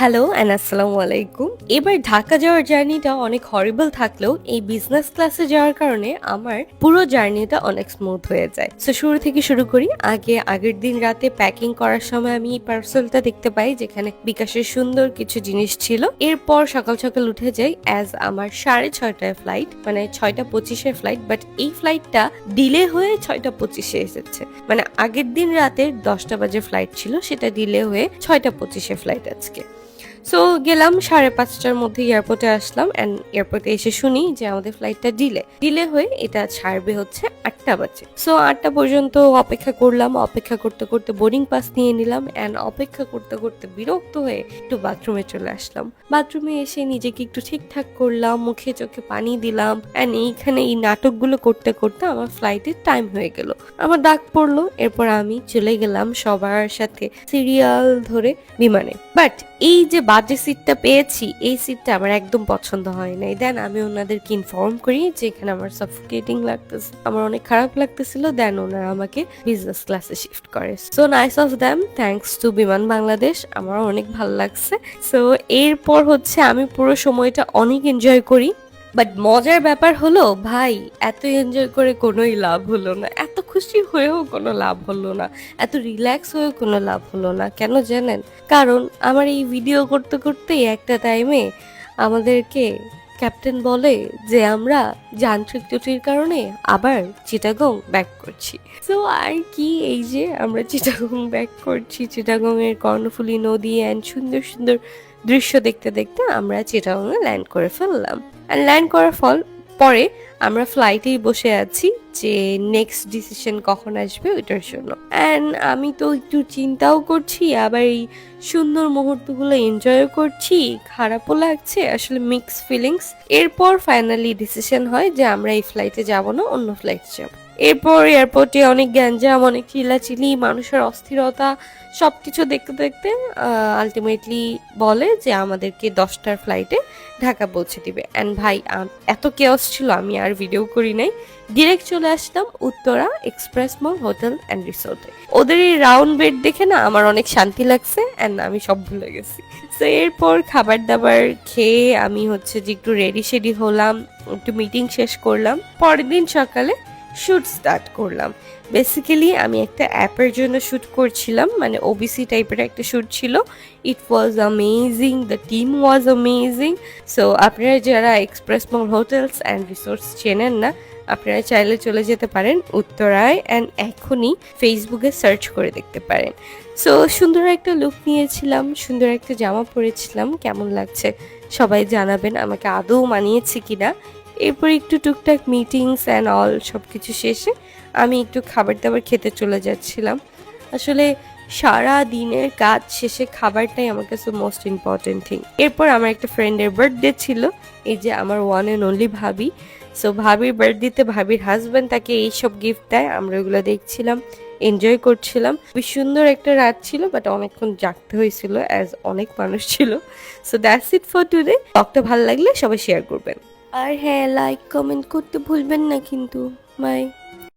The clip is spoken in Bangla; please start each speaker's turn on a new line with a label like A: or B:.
A: হ্যালো অ্যান্ড আসসালামু আলাইকুম। এবার ঢাকা যাওয়ার জার্নিটা অনেক হরিবল থাকলেও এই বিজনেস ক্লাসে যাওয়ার কারণে আমার পুরো জার্নিটা অনেক স্মুথ হয়ে যায়। সো শুরু থেকে শুরু করি। আগের দিন রাতে প্যাকিং করার সময় আমি এই পার্সেলটা দেখতে পাই যেখানে বিকাশের সুন্দর কিছু জিনিস ছিল। এরপর সকাল সকাল উঠে যাই অ্যাজ আমার 6:30টায় ফ্লাইট, মানে 6:25-এর ফ্লাইট, বাট এই ফ্লাইটটা ডিলে হয়ে 6:25-এ এসেছে। মানে আগের দিন রাতের 10টা বাজে ফ্লাইট ছিল, সেটা ডিলে হয়ে 6:25-এ ফ্লাইট আজকে। সো গেলাম 5:30টার মধ্যে এয়ারপোর্টে আসলাম অ্যান্ড এয়ারপোর্টে এসে শুনি যে আমাদের ফ্লাইটটা ডিলে হয়ে এটা ছাড়বে হচ্ছে 8টা বাজে। সো 8টা পর্যন্ত অপেক্ষা করলাম। অপেক্ষা করতে করতে বোর্ডিং পাস নিয়ে নিলাম অ্যান্ড অপেক্ষা করতে করতে বিরক্ত হয়ে একটু বাথরুমে চলে আসলাম। বাথরুমে এসে নিজেকে একটু ঠিকঠাক করলাম, মুখে চোখে পানি দিলাম অ্যান্ড এইখানে এই নাটকগুলো করতে করতে আমার ফ্লাইটের টাইম হয়ে গেল। আমার ডাক পড়লো। এরপর আমি চলে গেলাম সবার সাথে সিরিয়াল ধরে বিমানে। বাট এই যে বাজে সিটটা পেয়েছি, এই সিটটা আমার একদম পছন্দ হয় নাই। দেন আমি ওনাদেরকে ইনফর্ম করি যে এখানে আমার সাফোকেটিং লাগতেছে, আমার অনেক খারাপ লাগতেছিল। দেন ওনারা আমাকে বিজনেস ক্লাসে শিফট করে। So nice of them, thanks to বিমান বাংলাদেশ। আমার অনেক ভালো লাগছে। সো এরপর হচ্ছে আমি পুরো সময়টা অনেক এনজয় করি। বাট মজার ব্যাপার হলো ভাই, এত এনজয় করে কোনোই লাভ হলো না, এত খুশি হয়েও কোনো লাভ হলো না, এত রিল্যাক্স হয়েও কোনো লাভ হলো না। কেন জানেন? কারণ আমার এই ভিডিও করতে করতে একটা টাইমে আমাদেরকে ক্যাপ্টেন বলে যে আমরা যান্ত্রিক ত্রুটির কারণে আবার চিটাগং ব্যাক করছি। সো আর কি, এই যে আমরা চিটাগং ব্যাক করছি, চিটাগং এর কর্ণফুলী নদী অ্যান্ড সুন্দর সুন্দর দৃশ্য দেখতে দেখতে আমরা চিটাগংয়ে ল্যান্ড করে ফেললাম। আর ল্যান্ড করার পরে আমরা ফ্লাইটেই বসে আছি যে নেক্সট ডিসিশন কখন আসবে ওইটার জন্য। অ্যান্ড আমি তো একটু চিন্তাও করছি, আবার এই সুন্দর মুহূর্তগুলো এনজয়ও করছি, খারাপও লাগছে, আসলে মিক্স ফিলিংস। এরপর ফাইনালি ডিসিশন হয় যে আমরা এই ফ্লাইটে যাব না, অন্য ফ্লাইটে যাব। এরপর এয়ারপোর্টে অনেক গ্যাঞ্জাম, অনেক চিল্লাচিল্লি, মানুষের অস্থিরতা, সবকিছু দেখতে দেখতে আলটিমেটলি বলে যে আমাদেরকে 10টার ফ্লাইটে ঢাকা পৌঁছে দিবে। অ্যান্ড ভাই এত কেওস ছিল, আমি আর ভিডিও করি নাই, ডিরেক্ট চলে আসলাম Uttara Express Mall Hotel and রিসোর্টে। ওদের এই রাউন্ড বেড দেখে না আমার অনেক শান্তি লাগছে অ্যান্ড আমি সব ভুলে গেছি। তো এরপর খাবার দাবার খেয়ে আমি হচ্ছে যে একটু রেডি শেডি হলাম, একটু মিটিং শেষ করলাম। পরের দিন সকালে শুট স্টার্ট করলাম। বেসিক্যালি আমি একটা অ্যাপের জন্য শ্যুট করছিলাম, মানে ওবিসি টাইপের একটা শ্যুট ছিল। It was amazing, the team was amazing. So আপনারা যারা Express Mall Hotels and Resorts চেনেন না, আপনারা চাইলে চলে যেতে পারেন উত্তরায় অ্যান্ড এখনই ফেসবুকে সার্চ করে দেখতে পারেন। সো সুন্দর একটা লুক নিয়েছিলাম, সুন্দর একটা জামা পরেছিলাম। কেমন লাগছে সবাই জানাবেন, আমাকে আদৌ মানিয়েছে কিনা। এরপর একটু টুকটাক মিটিংস অ্যান্ড অল সব কিছু শেষে আমি একটু খাবার দাবার খেতে চলে যাচ্ছিলাম। আসলে সারা দিনের কাজ শেষে খাবারটাই আমার কাছে মোস্ট ইম্পর্টেন্ট থিং। এরপর আমার একটা ফ্রেন্ডের বার্থডে ছিল, এই যে আমার ওয়ান অ্যান্ড অনলি ভাবি। সো ভাবির বার্থডেতে ভাবির হাজব্যান্ড তাকে এইসব গিফট দেয়, আমরা ওগুলো দেখছিলাম, এনজয় করছিলাম। খুবই সুন্দর একটা রাত ছিল, বাট অনেকক্ষণ জাগতে হয়েছিল অ্যাজ অনেক মানুষ ছিল। So that's it for today. ব্লগটা ভালো লাগলে সবাই শেয়ার করবেন। আর হ্যাঁ, লাইক কমেন্ট করতে ভুলবেন না কিন্তু। বাই।